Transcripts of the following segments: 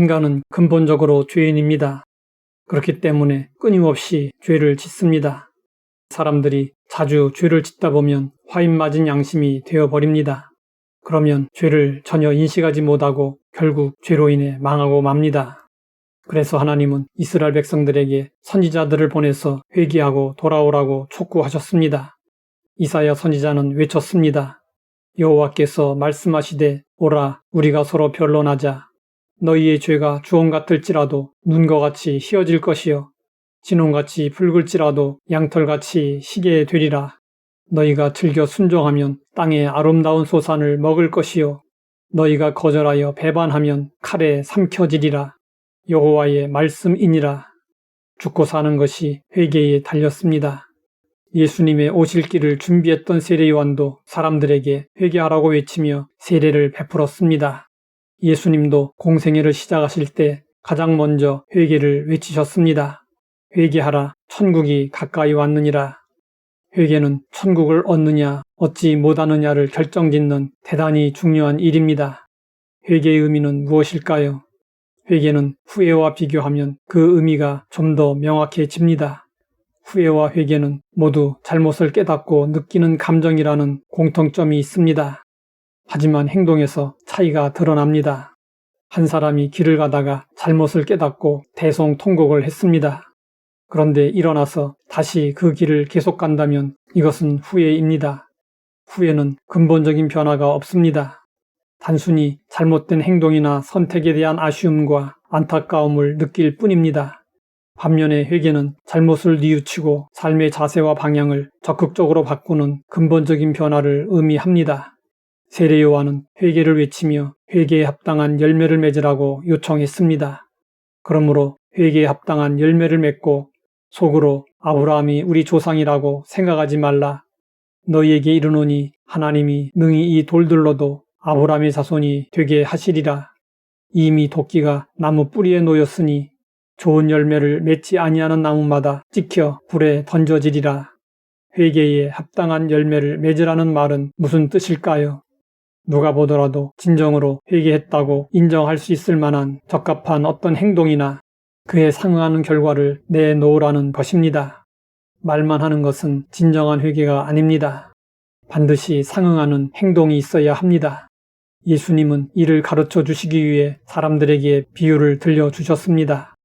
인간은 근본적으로 죄인입니다. 그렇기 때문에 끊임없이 죄를 짓습니다. 사람들이 자주 죄를 짓다 보면 화인 맞은 양심이 되어버립니다. 그러면 죄를 전혀 인식하지 못하고 결국 죄로 인해 망하고 맙니다. 그래서 하나님은 이스라엘 백성들에게 선지자들을 보내서 회개하고 돌아오라고 촉구하셨습니다. 이사야 선지자는 외쳤습니다. 여호와께서 말씀하시되 오라 우리가 서로 변론하자. 너희의 죄가 주홍 같을지라도 눈과 같이 희어질 것이요 진홍같이 붉을지라도 양털같이 희게 되리라. 너희가 즐겨 순종하면 땅의 아름다운 소산을 먹을 것이요 너희가 거절하여 배반하면 칼에 삼켜지리라. 여호와의 말씀이니라. 죽고 사는 것이 회개에 달렸습니다. 예수님의 오실 길을 준비했던 세례 요한도 사람들에게 회개하라고 외치며 세례를 베풀었습니다. 예수님도 공생애를 시작하실 때 가장 먼저 회개를 외치셨습니다. 회개하라 천국이 가까이 왔느니라. 회개는 천국을 얻느냐 얻지 못하느냐를 결정짓는 대단히 중요한 일입니다. 회개의 의미는 무엇일까요? 회개는 후회와 비교하면 그 의미가 좀 더 명확해집니다. 후회와 회개는 모두 잘못을 깨닫고 느끼는 감정이라는 공통점이 있습니다. 하지만 행동에서 차이가 드러납니다. 한 사람이 길을 가다가 잘못을 깨닫고 대성통곡을 했습니다. 그런데 일어나서 다시 그 길을 계속 간다면 이것은 후회입니다. 후회는 근본적인 변화가 없습니다. 단순히 잘못된 행동이나 선택에 대한 아쉬움과 안타까움을 느낄 뿐입니다. 반면에 회개는 잘못을 뉘우치고 삶의 자세와 방향을 적극적으로 바꾸는 근본적인 변화를 의미합니다. 세례 요한은 회개를 외치며 회개에 합당한 열매를 맺으라고 요청했습니다. 그러므로 회개에 합당한 열매를 맺고 속으로 아브라함이 우리 조상이라고 생각하지 말라. 너희에게 이르노니 하나님이 능히 이 돌들로도 아브라함의 자손이 되게 하시리라. 이미 도끼가 나무 뿌리에 놓였으니 좋은 열매를 맺지 아니하는 나무마다 찍혀 불에 던져지리라. 회개에 합당한 열매를 맺으라는 말은 무슨 뜻일까요? 누가 보더라도 진정으로 회개했다고 인정할 수 있을 만한 적합한 어떤 행동이나 그에 상응하는 결과를 내놓으라는 것입니다. 말만 하는 것은 진정한 회개가 아닙니다. 반드시 상응하는 행동이 있어야 합니다. 예수님은 이를 가르쳐 주시기 위해 사람들에게 비유를 들려주셨습니다.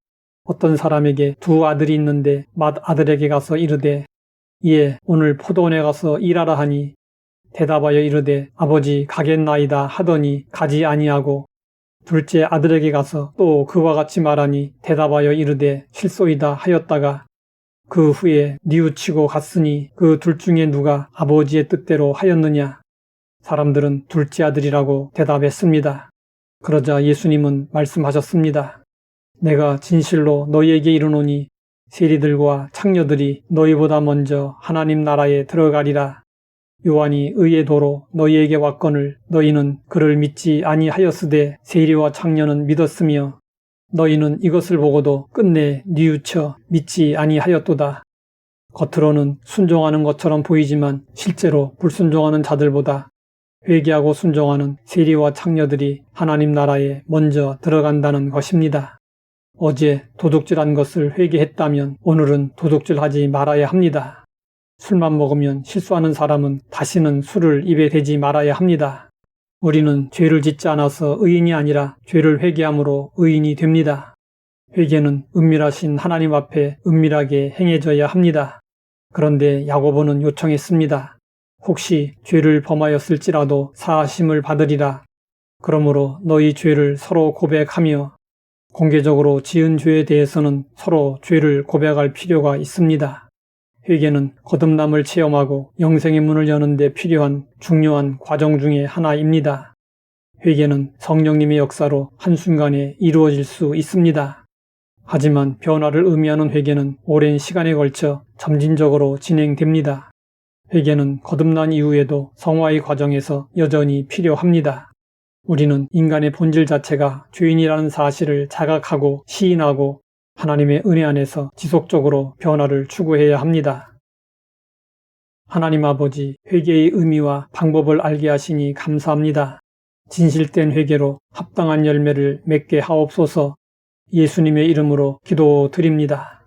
어떤 사람에게 두 아들이 있는데 맏아들에게 가서 이르되 이에 오늘 포도원에 가서 일하라 하니 대답하여 이르되 아버지 가겠나이다 하더니 가지 아니하고 둘째 아들에게 가서 또 그와 같이 말하니 대답하여 이르되 실소이다 하였다가 그 후에 뉘우치고 갔으니 그 둘 중에 누가 아버지의 뜻대로 하였느냐? 사람들은 둘째 아들이라고 대답했습니다. 그러자 예수님은 말씀하셨습니다. 내가 진실로 너희에게 이르노니 세리들과 창녀들이 너희보다 먼저 하나님 나라에 들어가리라. 요한이 의의 도로 너희에게 왔거늘 너희는 그를 믿지 아니하였으되 세리와 창녀는 믿었으며 너희는 이것을 보고도 끝내 뉘우쳐 믿지 아니하였도다. 겉으로는 순종하는 것처럼 보이지만 실제로 불순종하는 자들보다 회개하고 순종하는 세리와 창녀들이 하나님 나라에 먼저 들어간다는 것입니다. 어제 도둑질한 것을 회개했다면 오늘은 도둑질하지 말아야 합니다. 술만 먹으면 실수하는 사람은 다시는 술을 입에 대지 말아야 합니다. 우리는 죄를 짓지 않아서 의인이 아니라 죄를 회개함으로 의인이 됩니다. 회개는 은밀하신 하나님 앞에 은밀하게 행해져야 합니다. 그런데 야고보는 요청했습니다. 혹시 죄를 범하였을지라도 사하심을 받으리라. 그러므로 너희 죄를 서로 고백하며 공개적으로 지은 죄에 대해서는 서로 죄를 고백할 필요가 있습니다. 회개는 거듭남을 체험하고 영생의 문을 여는 데 필요한 중요한 과정 중의 하나입니다. 회개는 성령님의 역사로 한순간에 이루어질 수 있습니다. 하지만 변화를 의미하는 회개는 오랜 시간에 걸쳐 점진적으로 진행됩니다. 회개는 거듭난 이후에도 성화의 과정에서 여전히 필요합니다. 우리는 인간의 본질 자체가 죄인이라는 사실을 자각하고 시인하고 하나님의 은혜 안에서 지속적으로 변화를 추구해야 합니다. 하나님 아버지, 회개의 의미와 방법을 알게 하시니 감사합니다. 진실된 회개로 합당한 열매를 맺게 하옵소서. 예수님의 이름으로 기도드립니다.